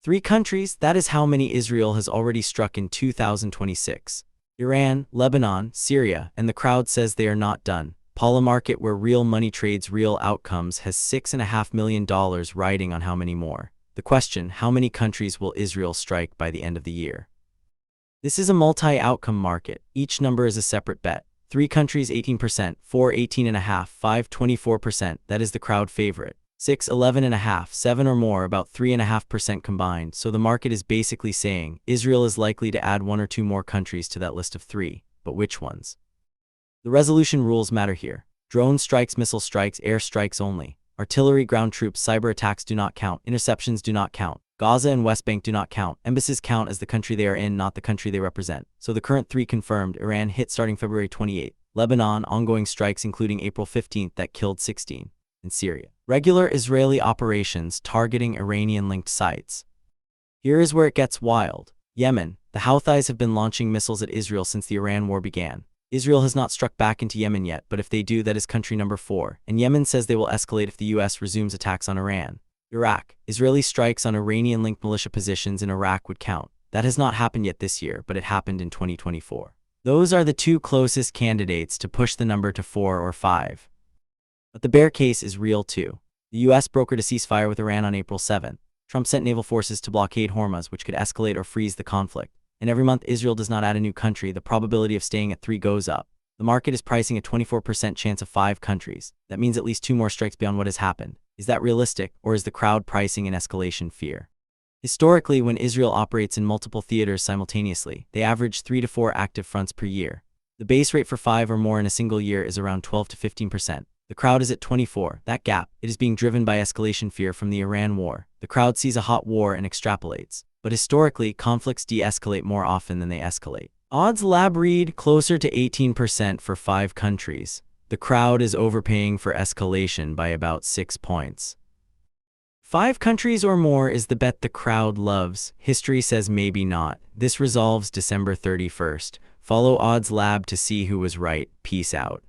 3 countries, that is how many Israel has already struck in 2026. Iran, Lebanon, Syria, and the crowd says they are not done. Polymarket, where real money trades real outcomes, has $6.5 million riding on how many more. The question, how many countries will Israel strike by the end of the year? This is a multi-outcome market. Each number is a separate bet. 3 countries 18%, 4 18.5%, 5 24%, that is the crowd favorite. 6 11.5%, 7 or more, about 3.5% combined, so the market is basically saying Israel is likely to add 1 or 2 more countries to that list of 3, but which ones? The resolution rules matter here. Drone strikes, missile strikes, air strikes only. Artillery, ground troops, cyber attacks do not count. Interceptions do not count. Gaza and West Bank do not count. Embassies count as the country they are in, not the country they represent. So the current 3 confirmed: Iran hit starting February 28, Lebanon ongoing strikes including April 15 that killed 16, and Syria regular Israeli operations targeting Iranian-linked sites. Here is where it gets wild. Yemen. The Houthis have been launching missiles at Israel since the Iran war began. Israel has not struck back into Yemen yet, but if they do, that is country number 4, and Yemen says they will escalate if the US resumes attacks on Iran. Iraq. Israeli strikes on Iranian-linked militia positions in Iraq would count. That has not happened yet this year, but it happened in 2024. Those are the 2 closest candidates to push the number to 4 or 5. But the bear case is real too. The US brokered a ceasefire with Iran on April 7. Trump sent naval forces to blockade Hormuz, which could escalate or freeze the conflict. And every month Israel does not add a new country, the probability of staying at 3 goes up. The market is pricing a 24% chance of 5 countries. That means at least 2 more strikes beyond what has happened. Is that realistic, or is the crowd pricing an escalation fear? Historically, when Israel operates in multiple theaters simultaneously, they average 3 to 4 active fronts per year. The base rate for 5 or more in a single year is around 12 to 15%. The crowd is at 24. That gap, it is being driven by escalation fear from the Iran war. The crowd sees a hot war and extrapolates. But historically, conflicts de-escalate more often than they escalate. OddsLab read closer to 18% for 5 countries. The crowd is overpaying for escalation by about 6 points. 5 countries or more is the bet the crowd loves. History says maybe not. This resolves December 31st. Follow OddsLab to see who was right. Peace out.